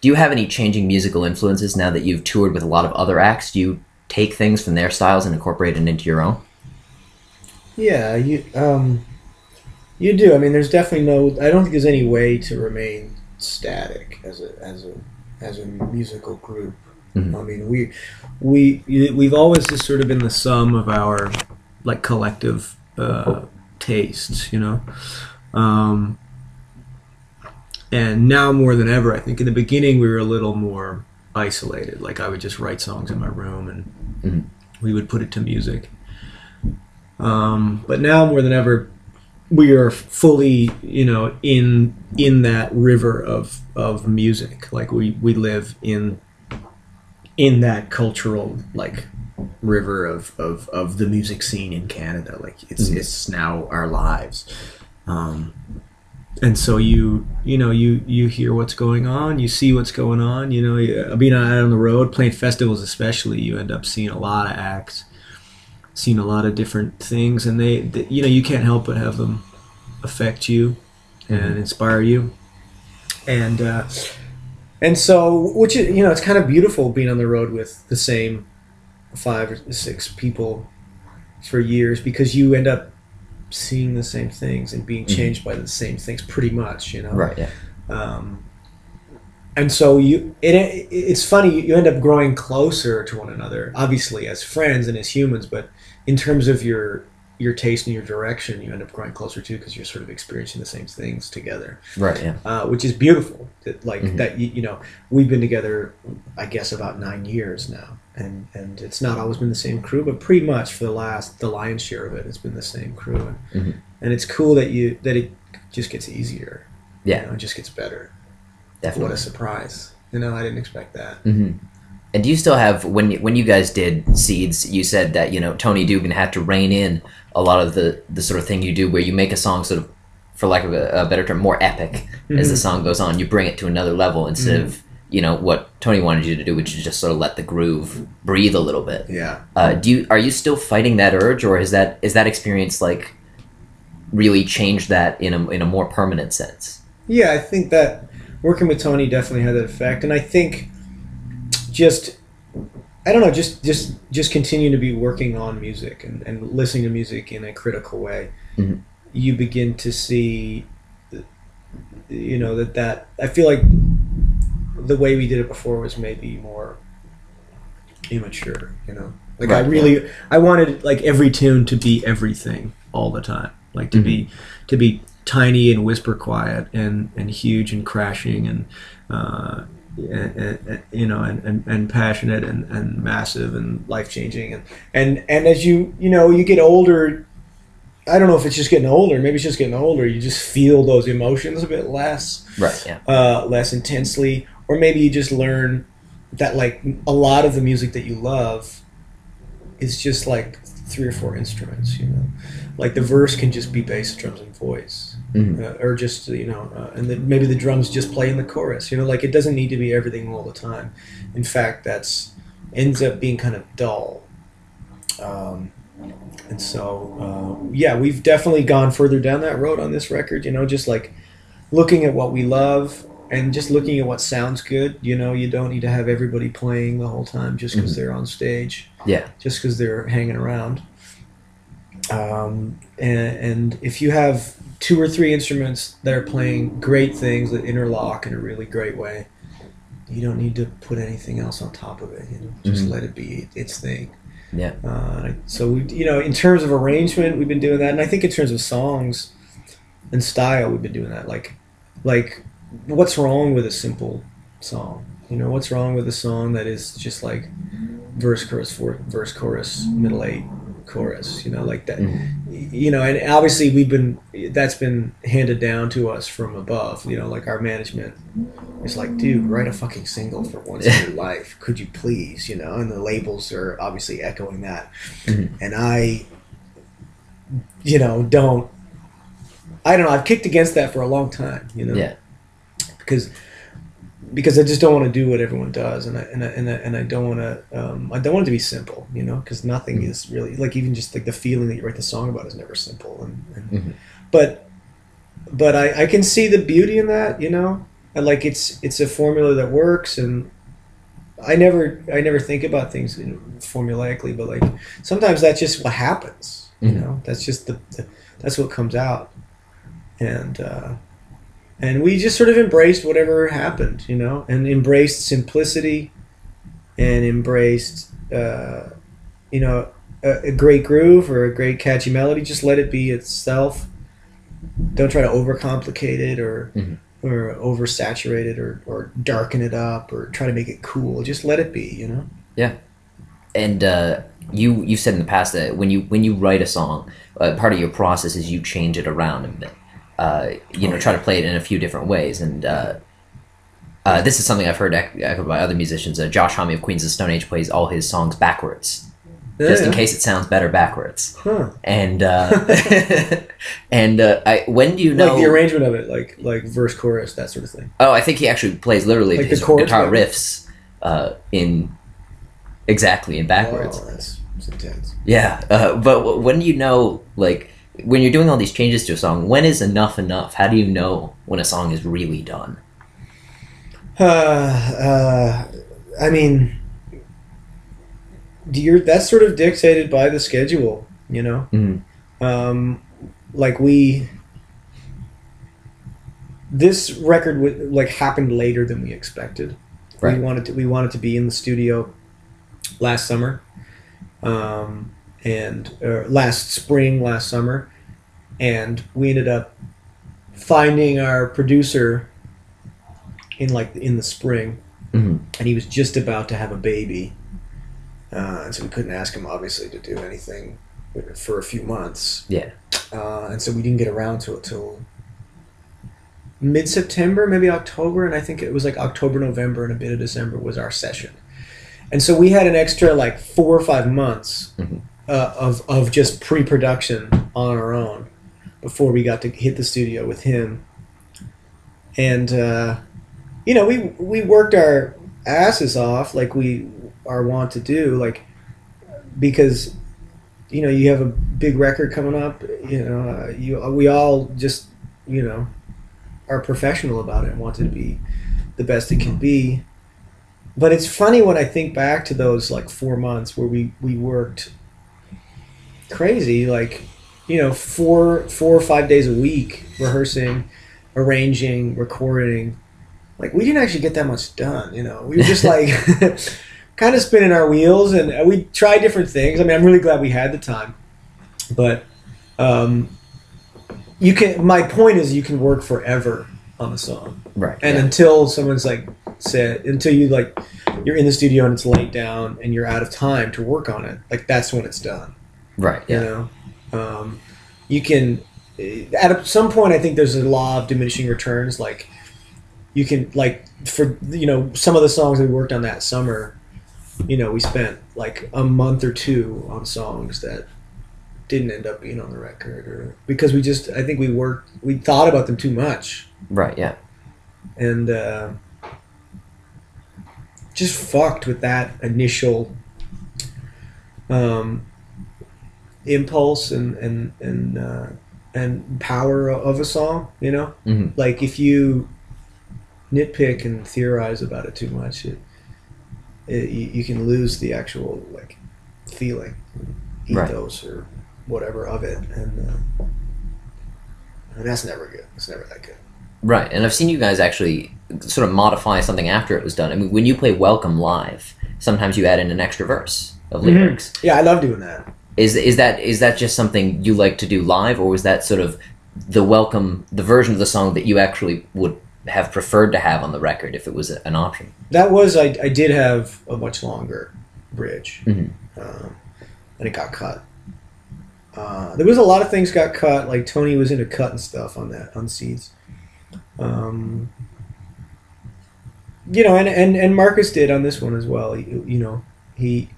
Do you have any changing musical influences now that you've toured with a lot of other acts? Do you take things from their styles and incorporate it into your own? Yeah, you do. I mean, there's definitely no. I don't think there's any way to remain static as a musical group. I Hmm. mean, we've always just sort of been the sum of our like collective tastes, you know. Um, and now more than ever, I think in the beginning we were a little more isolated. Like I would just write songs in my room and Hmm. we would put it to music. But now more than ever, we are fully, you know, in that river of music. Like we live in that cultural like river of the music scene in Canada. Like Hmm. it's now our lives. Um, and so you hear what's going on, you see what's going on. You know, being out on the road, playing festivals, especially, you end up seeing a lot of acts, seeing a lot of different things, and they you know, you can't help but have them affect you Hmm. and inspire you. And so, which is, you know, it's kind of beautiful being on the road with the same 5 or 6 people for years, because you end up seeing the same things and being Hmm. changed by the same things pretty much, you know. Right. Yeah. um, and so it's funny, you end up growing closer to one another, obviously as friends and as humans, but in terms of your taste and your direction, you end up growing closer too, because you're sort of experiencing the same things together, Right. Yeah. which is beautiful. That like Hmm. that you know, we've been together, I guess, about 9 years now, and it's not always been the same crew, but pretty much for the lion's share of it, it's been the same crew, Hmm. and it's cool that it just gets easier, you Yeah. know, it just gets better. What a Definitely. surprise! You know, I didn't expect that. Hmm. And do you still have when you guys did Seeds? You said that Tony Dubin had to rein in a lot of the sort of thing you do, where you make a song sort of, for lack of a better term, more epic as the Mm-hmm. song goes on. You bring it to another level instead Mm-hmm. of what Tony wanted you to do, which is just sort of let the groove breathe a little bit. Yeah. Are you still fighting that urge, or is that experience like really changed that in a more permanent sense? Yeah, I think that working with Tony definitely had that effect, and I think just I don't know, just continue to be working on music and listening to music in a critical way. Hmm. You begin to see, you know, that I feel like the way we did it before was maybe more immature. You know, like Right. Yeah. I wanted like every tune to be everything all the time, like Hmm. to be tiny and whisper quiet and huge and crashing uh, you know, and passionate and massive and life changing, and as you know, you get older. I don't know if it's just getting older. Maybe it's just getting older. You just feel those emotions a bit less, Right. Yeah. less intensely, or maybe you just learn that like a lot of the music that you love is just like 3 or 4 instruments. You know, like the verse can just be bass, drums, and voice, Hmm. or just, you know, and then maybe the drums just play in the chorus. You know, like it doesn't need to be everything all the time. In fact, that's ends up being kind of dull. Um, and so, yeah, we've definitely gone further down that road on this record. You know, just like looking at what we love and just looking at what sounds good. You know, you don't need to have everybody playing the whole time just because Hmm. they're on stage, Yeah. just because they're hanging around. And if you have 2 or 3 instruments that are playing great things that interlock in a really great way, you don't need to put anything else on top of it. You know, just Hmm. let it be its thing. Yeah. So we, you know, in terms of arrangement, we've been doing that, and I think in terms of songs and style, we've been doing that. Like, what's wrong with a simple song? You know, what's wrong with a song that is just like verse chorus middle eight chorus? You know, like that. Hmm. You know, and obviously that's been handed down to us from above. You know, like our management is like, dude, write a fucking single for once in your life, could you please? You know, and the labels are obviously echoing that, Hmm. and you know, I don't know. I've kicked against that for a long time, you know, Yeah. because I just don't want to do what everyone does, and I don't want to I don't want it to be simple, you know, because nothing Hmm. is really like, even just like the feeling that you write the song about is never simple, and Hmm. but I can see the beauty in that, you know. and like it's a formula that works, and I never think about things formulaically, but like sometimes that's just what happens. You know, that's just that's what comes out, and we just sort of embraced whatever happened, you know, and embraced simplicity, and embraced you know, a great groove or a great catchy melody. Just let it be itself. Don't try to overcomplicate it or oversaturate it or darken it up or try to make it cool. Just let it be, you know? Yeah. And you said in the past that when you write a song, part of your process is you change it around a bit. Try to play it in a few different ways. And this is something I've heard echoed by other musicians. Josh Homme of Queens of the Stone Age plays all his songs backwards. Just in case it sounds better backwards. Huh. And when do you know... Like the arrangement of it, like verse, chorus, that sort of thing. Oh, I think he actually plays literally like his guitar riffs in backwards. Oh, that's intense. Yeah, but when do you know, like, when you're doing all these changes to a song, when is enough enough? How do you know when a song is really done? I mean... that's sort of dictated by the schedule, you know. This record happened later than we expected. Right. We wanted to be in the studio last summer, last summer, and we ended up finding our producer in the spring, and he was just about to have a baby. And so we couldn't ask him, obviously, to do anything for a few months. Yeah. And so we didn't get around to it till mid-September, maybe October, and I think it was like October, November, and a bit of December was our session. And so we had an extra 4 or 5 months of just pre-production on our own before we got to hit the studio with him. And, we worked our asses off like we are wont to do, because you have a big record coming up, we all just are professional about it and want it to be the best it can be. But it's funny when I think back to those 4 months where we worked crazy, 4 or 5 days a week, rehearsing, arranging, recording. We didn't actually get that much done, we were just kind of spinning our wheels, and we tried different things. I mean, I'm really glad we had the time, but my point is you can work forever on a song, right? And until someone's until you're in the studio and it's laid down and you're out of time to work on it, that's when it's done, right? Yeah. You can at some point, I think there's a law of diminishing returns. You can for some of the songs that we worked on that summer, we spent a month or two on songs that didn't end up being on the record, or because I think we thought about them too much. Right, yeah. And just fucked with that initial impulse and power of a song, if you nitpick and theorize about it too much, you can lose the actual feeling, ethos, or whatever of it, and that's never good. It's never that good. Right, and I've seen you guys actually sort of modify something after it was done. I mean, when you play Welcome live, sometimes you add in an extra verse of lyrics. Yeah, I love doing that. Is that just something you like to do live, or was that sort of the version of the song that you actually would have preferred to have on the record if it was an option? That was, I did have a much longer bridge, and it got cut. There was a lot of things got cut, Tony was into cutting stuff on Seeds. And Marcus did on this one as well. He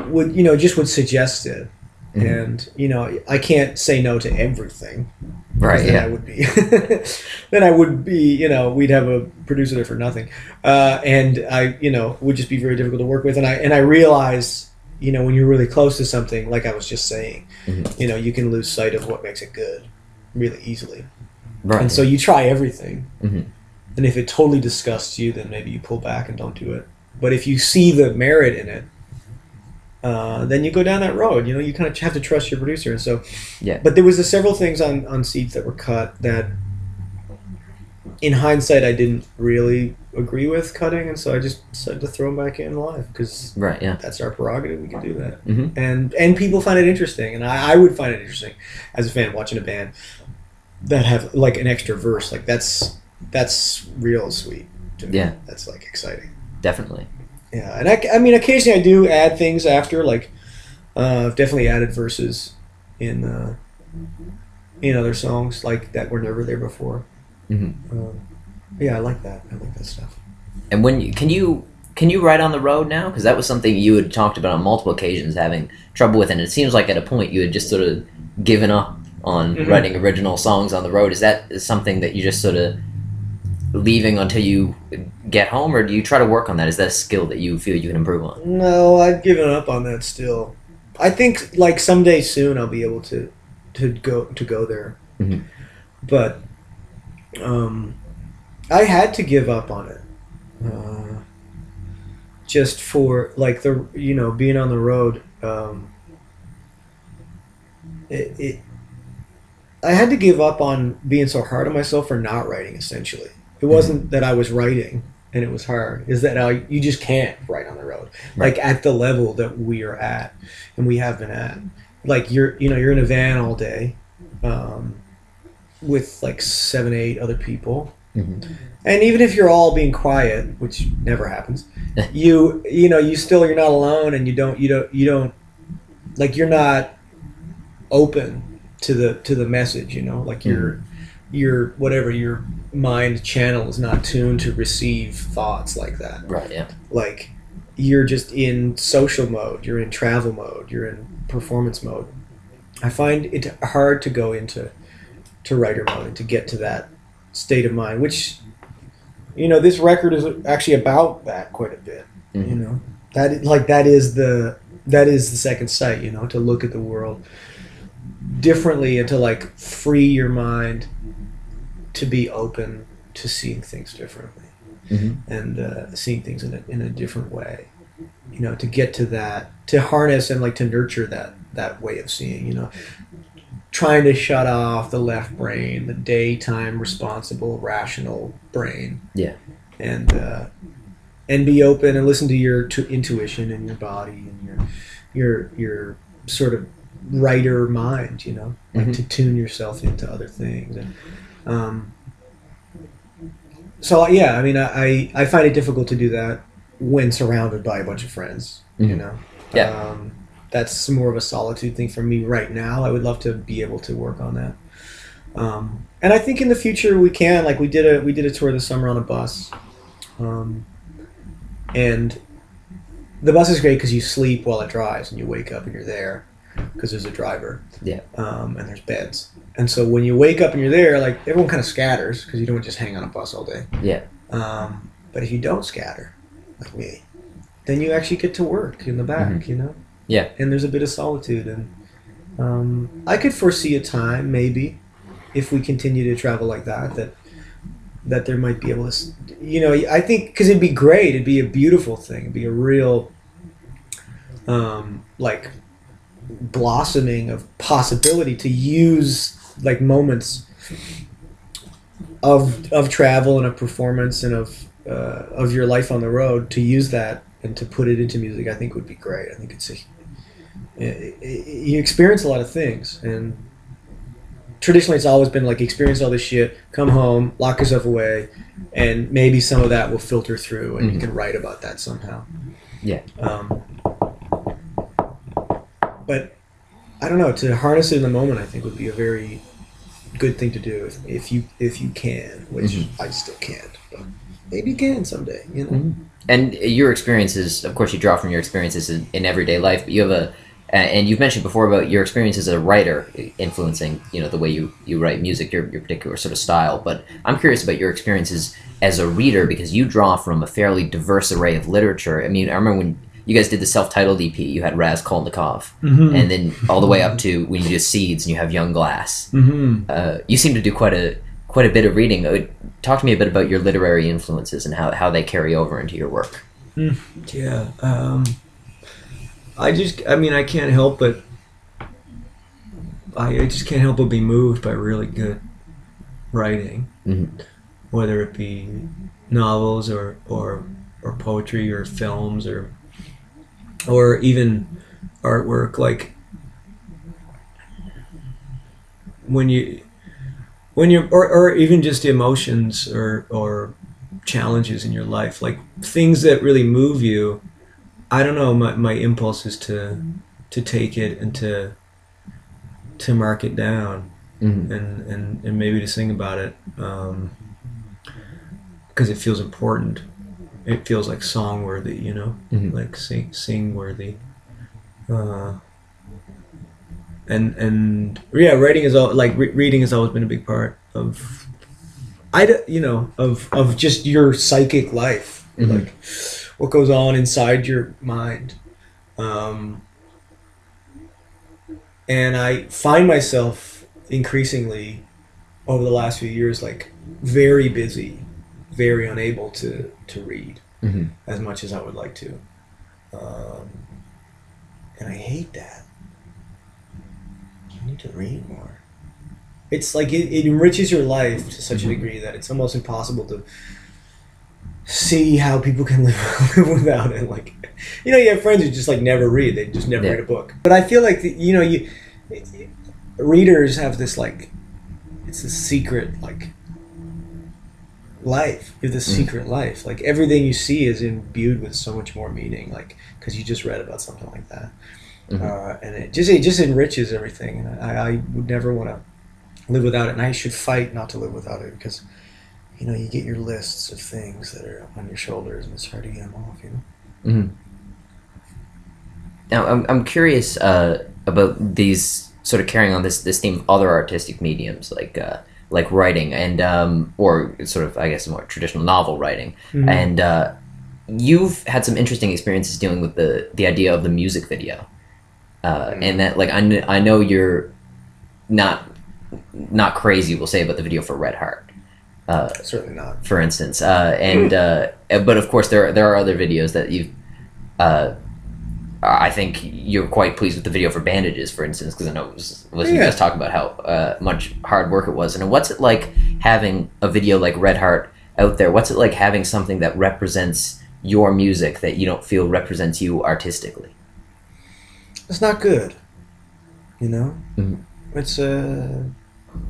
would suggest it. And, I can't say no to everything. Right, yeah. Then I would be, we'd have a producer there for nothing. And I, would just be very difficult to work with. And I realize, when you're really close to something, like I was just saying, you can lose sight of what makes it good really easily. Right. And so you try everything. Mm-hmm. And if it totally disgusts you, then maybe you pull back and don't do it. But if you see the merit in it, then you go down that road. You kind of have to trust your producer. And so, yeah. But there was several things on Seeds that were cut that, in hindsight, I didn't really agree with cutting, and so I just decided to throw them back in live because that's our prerogative. We can do that, and people find it interesting, and I would find it interesting as a fan watching a band that have like an extra verse. Like that's real sweet to me. That's like exciting. Definitely. Yeah, and I mean, occasionally I do add things after. Like I've definitely added verses in other songs like that were never there before. Yeah, I like that. I like that stuff. And can you write on the road now? Because that was something you had talked about on multiple occasions, having trouble with, and it seems like at a point you had just sort of given up on writing original songs on the road. Is that something that you just sort of leaving until you get home, or do you try to work on that? Is that a skill that you feel you can improve on? No, I've given up on that still. I think like someday soon I'll be able to go there. But I had to give up on it just for like being on the road. I had to give up on being so hard on myself for not writing. Essentially, it wasn't that I was writing and it was hard. Is that you just can't write on the road, like at the level that we are at and we have been at. Like you're in a van all day. With like 7, 8 other people, and even if you're all being quiet, which never happens, you're not alone, and you don't like you're not open to the message. Like your whatever your mind channel is not tuned to receive thoughts like that. Right. Yeah. Like you're just in social mode, you're in travel mode, you're in performance mode. I find it hard to go into writer mode and to get to that state of mind, which this record is actually about that quite a bit. That is the second sight, to look at the world differently and to like free your mind to be open to seeing things differently and seeing things in a different way, to get to that, to harness and like to nurture that way of seeing, trying to shut off the left brain, the daytime responsible, rational brain. Yeah. And be open and listen to your intuition and your body and your sort of writer mind, like to tune yourself into other things. And so yeah, I mean, I find it difficult to do that when surrounded by a bunch of friends, Yeah. That's more of a solitude thing for me right now. I would love to be able to work on that. And I think in the future we can. Like we did a tour this summer on a bus. And the bus is great because you sleep while it drives and you wake up and you're there because there's a driver. Yeah. And there's beds. And so when you wake up and you're there, like everyone kind of scatters because you don't just hang on a bus all day. Yeah. But if you don't scatter, like me, then you actually get to work in the back, Yeah. And there's a bit of solitude. And I could foresee a time, maybe, if we continue to travel like that there might be able to, I think, because it'd be great. It'd be a beautiful thing. It'd be a real, like, blossoming of possibility to use, like, moments of travel and of performance and of your life on the road, to use that and to put it into music. I think would be great. I think you experience a lot of things, and traditionally it's always been like experience all this shit, come home, lock yourself away, and maybe some of that will filter through and you can write about that somehow. Yeah. But I don't know, to harness it in the moment I think would be a very good thing to do if you can, which I still can't, but maybe you can someday, And your experiences, of course, you draw from your experiences in everyday life, but you have and you've mentioned before about your experience as a writer influencing, the way you write music, your particular sort of style. But I'm curious about your experiences as a reader, because you draw from a fairly diverse array of literature. I mean, I remember when you guys did the self-titled EP, you had Raskolnikov, and then all the way up to when you did Seeds and you have Young Glass. You seem to do quite quite a bit of reading. Talk to me a bit about your literary influences and how they carry over into your work. Yeah. I can't help but I just can't help but be moved by really good writing, whether it be novels or poetry or films or even artwork. Like when you're or even just emotions or challenges in your life, like things that really move you. I don't know. My impulse is to take it and to mark it down and maybe to sing about it because it feels important. It feels like song worthy, you know, like sing worthy. And yeah, writing is reading has always been a big part of of just your psychic life, like what goes on inside your mind. And I find myself increasingly over the last few years like very busy, very unable to read as much as I would like to. And I hate that. I need to read more. It's like it enriches your life to such a degree that it's almost impossible to see how people can live without it. Like, you know, you have friends who just like never read. They just never read a book. But I feel like readers have this like, it's a secret like life. You have this secret life. Like everything you see is imbued with so much more meaning. Like because you just read about something like that, and it just enriches everything. And I would never want to live without it. And I should fight not to live without it because. You know, you get your lists of things that are on your shoulders, and it's hard to get them off. You know. Now, I'm curious about these sort of carrying on this theme of other artistic mediums like writing and or sort of I guess more traditional novel writing. And you've had some interesting experiences dealing with the idea of the music video, and that like I know you're not crazy. We'll say about the video for Red Heart. Certainly not. For instance, but of course there are other videos that you. I think you're quite pleased with the video for Bandages, for instance, because I know listening to you guys talk about how much hard work it was. And what's it like having a video like Red Heart out there? What's it like having something that represents your music that you don't feel represents you artistically? It's not good, you know.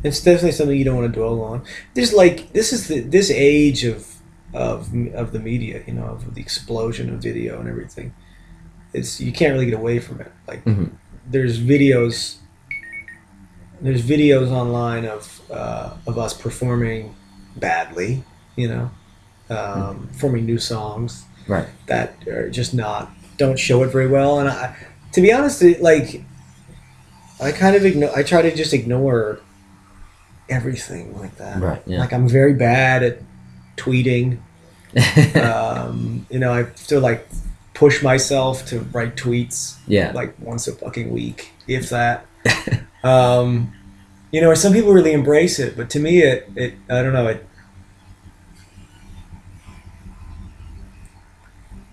It's definitely something you don't want to dwell on. There's like this age of the media, you know, of the explosion of video and everything. You can't really get away from it. Like there's videos online of us performing badly, you know, performing new songs that are just don't show it very well. And to be honest, I try to just ignore everything like that. Like I'm very bad at tweeting. You know, I still like push myself to write tweets like once a fucking week, if that. You know, some people really embrace it, but to me it I don't know,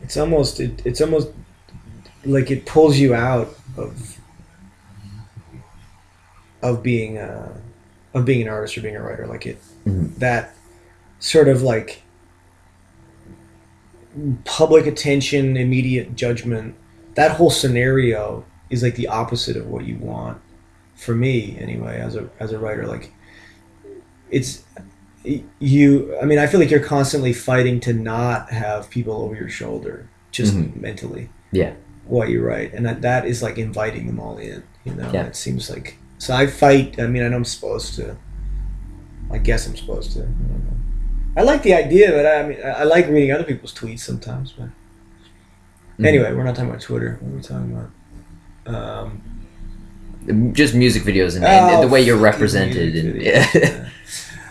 it's almost like it pulls you out of being an artist or being a writer. Like that sort of like public attention, immediate judgment, that whole scenario is like the opposite of what you want, for me anyway, as a writer. Like I feel like you're constantly fighting to not have people over your shoulder, just mentally, what you write, and that is like inviting them all in, you know. It seems like, so I fight. I mean, I know I'm supposed to. I guess I'm supposed to. I don't know. I like the idea, but I like reading other people's tweets sometimes. But anyway, we're not talking about Twitter. What are we talking about? Just music videos and the way you're represented. And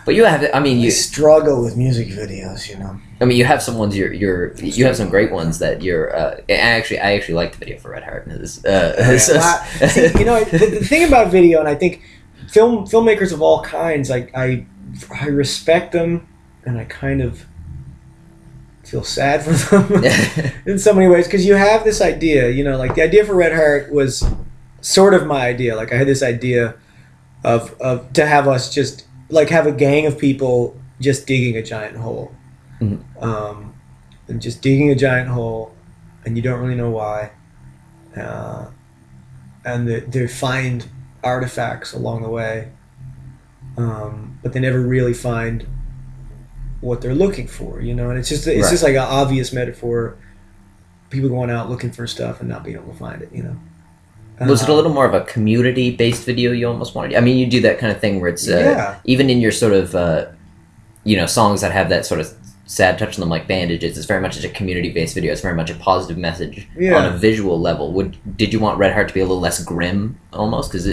but you have, I mean, you struggle with music videos, you know. I mean, you have some ones. You have some great ones that you're. I actually like the video for Red Heart. See, you know, the thing about video, and I think filmmakers of all kinds, I I respect them, and I kind of feel sad for them in so many ways, because you have this idea, you know, like the idea for Red Heart was sort of my idea. Like I had this idea of to have us just like have a gang of people just digging a giant hole, and just digging a giant hole, and you don't really know why, and they find artifacts along the way, but they never really find what they're looking for, you know. And it's just like an obvious metaphor, people going out looking for stuff and not being able to find it, you know. Was it a little more of a community-based video you almost wanted? I mean, you do that kind of thing where it's even in your sort of you know, songs that have that sort of sad touch on them, like Bandages, it's very much a community-based video. It's very much a positive message on a visual level. Did you want Red Heart to be a little less grim, almost? Because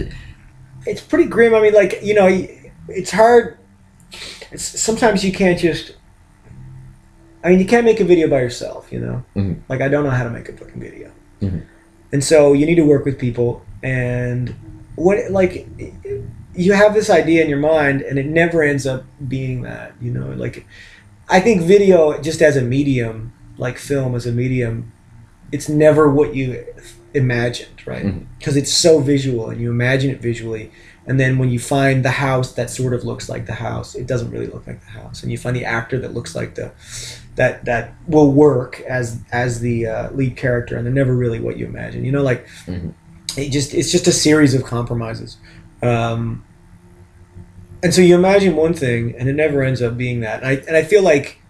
it's pretty grim. I mean, like, you know, it's hard. Sometimes you can't just. I mean, you can't make a video by yourself, you know. Mm-hmm. Like, I don't know how to make a fucking video, and so you need to work with people. And you have this idea in your mind, and it never ends up being that, you know. Like, I think video, just as a medium, like film as a medium, it's never what you imagined, right? Because it's so visual, and you imagine it visually. And then when you find the house that sort of looks like the house, it doesn't really look like the house. And you find the actor that looks like that will work as the lead character, and they're never really what you imagine. You know, like it's just a series of compromises. And so you imagine one thing, and it never ends up being that. And I feel like,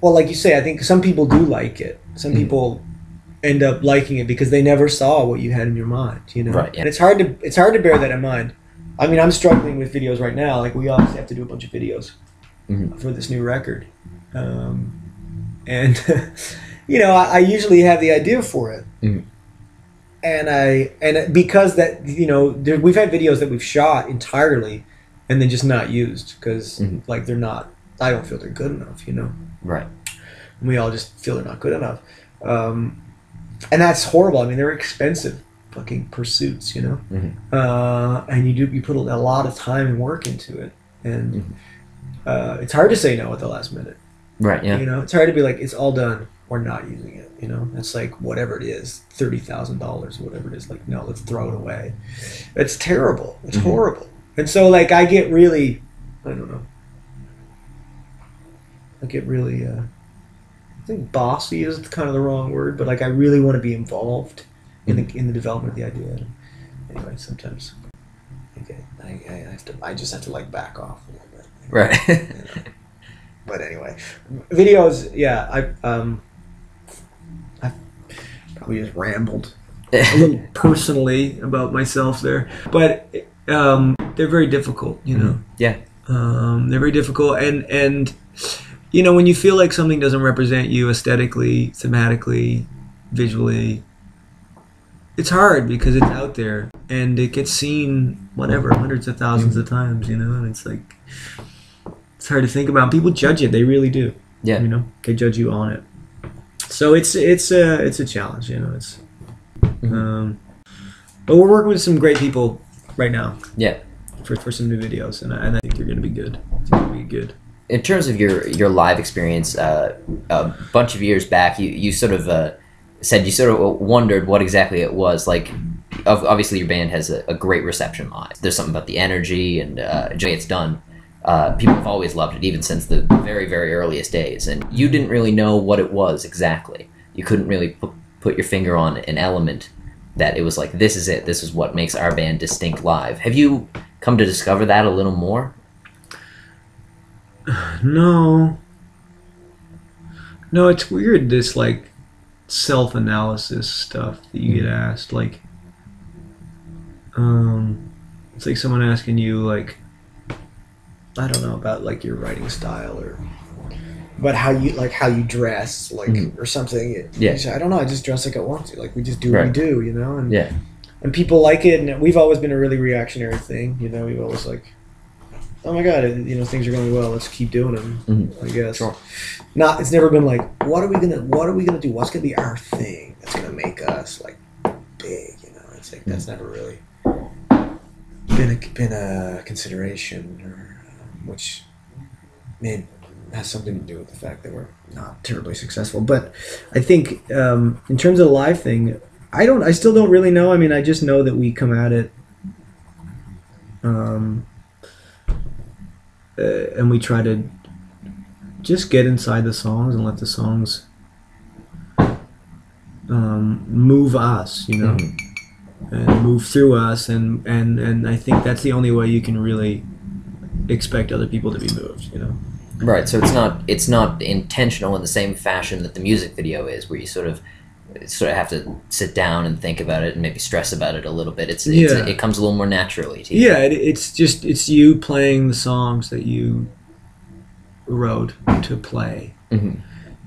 well, like you say, I think some people do like it. Some people end up liking it because they never saw what you had in your mind, you know. Right, yeah. And it's hard to bear that in mind. I mean, I'm struggling with videos right now. Like, we obviously have to do a bunch of videos for this new record, and you know, I usually have the idea for it, and because that, you know, we've had videos that we've shot entirely and then just not used because like they're not. I don't feel they're good enough, you know. Right. And we all just feel they're not good enough. And that's horrible. I mean, they're expensive fucking pursuits, you know. And you put a lot of time and work into it, and it's hard to say no at the last minute. Right. Yeah. You know, it's hard to be like, it's all done. We're not using it. You know, it's like whatever it is, $30,000, whatever it is. Like, no, let's throw it away. It's terrible. It's horrible. And so, like, I get really, I don't know. I get really. I think bossy is kind of the wrong word, but like I really want to be involved in the development of the idea. Anyway, sometimes I just have to like back off a little bit. Right. You know? But anyway, videos. Yeah, I probably just rambled a little personally about myself there, but they're very difficult. You know. Yeah. They're very difficult, and. You know, when you feel like something doesn't represent you aesthetically, thematically, visually, it's hard because it's out there and it gets seen, whatever, hundreds of thousands of times, you know, and it's like, it's hard to think about. People judge it, they really do. Yeah. You know, they judge you on it. So it's a challenge, you know. It's, but we're working with some great people right now. Yeah. For some new videos, and I think they're going to be good. It's going to be good. In terms of your live experience, a bunch of years back, you sort of said you sort of wondered what exactly it was. Like, obviously your band has a great reception live. There's something about the energy and the way it's done. People have always loved it, even since the very, very earliest days. And you didn't really know what it was exactly. You couldn't really put your finger on an element that it was like, this is it. This is what makes our band distinct live. Have you come to discover that a little more? No, it's weird, this like self-analysis stuff that you get asked. Like, it's like someone asking you, like, I don't know, about like your writing style or about how you dress, like, or something. Yeah. Say, I don't know, I just dress like I want to. Like, we just do what we do, you know. And and people like it, and we've always been a really reactionary thing, you know. We've always like, oh my god, you know, things are going well, let's keep doing them. I guess. Sure. It's never been like, what are we gonna do? What's gonna be our thing that's gonna make us like big? You know, it's like that's never really been a consideration. Or, which has something to do with the fact that we're not terribly successful. But I think in terms of the live thing, I still don't really know. I mean, I just know that we come at it, and we try to just get inside the songs and let the songs move us, you know, and move through us, and I think that's the only way you can really expect other people to be moved, you know. Right. So it's not intentional in the same fashion that the music video is, where you sort of have to sit down and think about it and maybe stress about it a little bit. It comes a little more naturally to you. Yeah, it's you playing the songs that you wrote to play. Mm-hmm.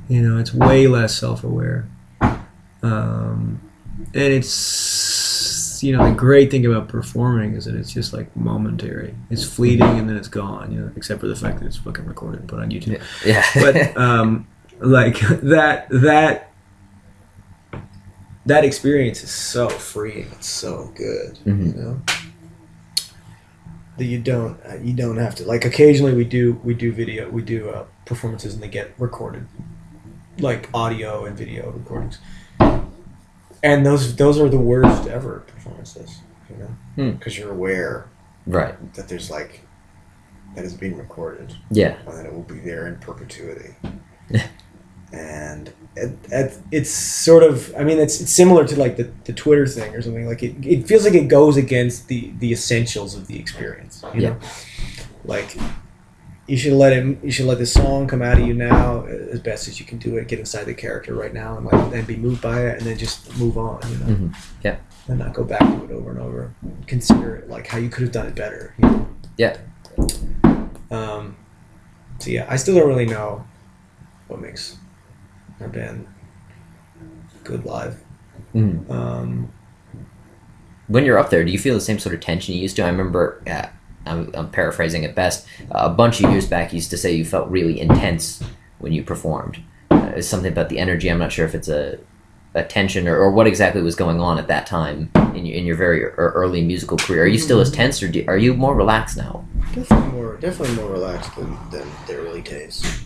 You know, it's way less self-aware. And it's, you know, the great thing about performing is that it's just like momentary. It's fleeting and then it's gone, you know, except for the fact that it's fucking recorded and put on YouTube. Yeah. But like that experience is so freeing. It's so good, mm-hmm. you know. That you don't have to, like, occasionally we do performances and they get recorded, like audio and video recordings, and those are the worst ever performances, you know, because you're aware, right, that there's like that is being recorded, yeah, and that it will be there in perpetuity. And it's sort of, I mean, it's similar to like the Twitter thing or something. Like it feels like it goes against the essentials of the experience. You know, like you should let the song come out of you now as best as you can do it. Get inside the character right now and be moved by it, and then just move on. You know, mm-hmm. Yeah, and not go back to it over and over. Consider it like how you could have done it better. You know? Yeah. So yeah, I still don't really know what makes our band good live. Mm. When you're up there, do you feel the same sort of tension you used to? I remember, I'm paraphrasing at best, a bunch of years back you used to say you felt really intense when you performed. It's something about the energy. I'm not sure if it's a tension or what exactly was going on at that time in your very early musical career. Are you still as tense, or are you more relaxed now? Definitely more relaxed than the early days.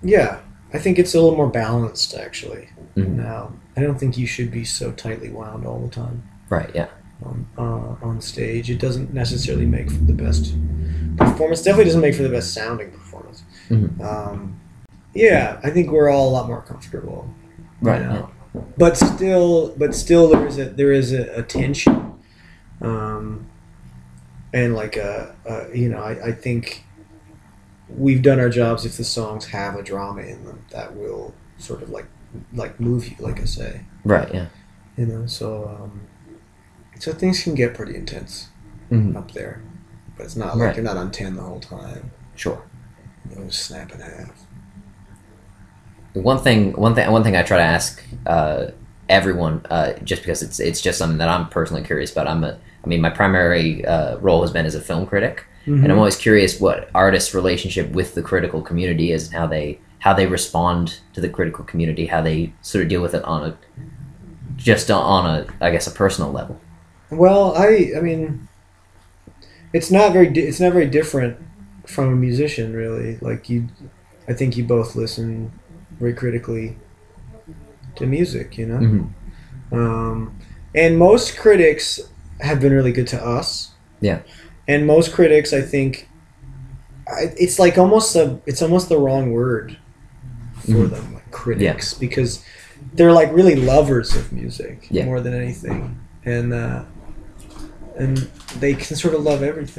Yeah, I think it's a little more balanced actually now. I don't think you should be so tightly wound all the time. Right. Yeah. On stage, it doesn't necessarily make for the best performance. Definitely doesn't make for the best sounding performance. Mm-hmm. Yeah, I think we're all a lot more comfortable right now. Yeah. But still, there is a tension, and like you know, I think we've done our jobs if the songs have a drama in them that will sort of like move you, like I say. Right. Yeah. You know, so things can get pretty intense up there, but it's not like you're not on 10 the whole time. Sure. You know, just snap in half. One thing I try to ask everyone, just because it's just something that I'm personally curious about. My primary role has been as a film critic, and I'm always curious what artists' relationship with the critical community is, and how they respond to the critical community, how they sort of deal with it on a I guess a personal level. Well, I mean, it's not very different from a musician, really. Like I think you both listen very critically to music, you know. And most critics have been really good to us. Yeah. And most critics, I think, it's like almost the wrong word for them, like critics, because they're like really lovers of music more than anything, and they can sort of love everything.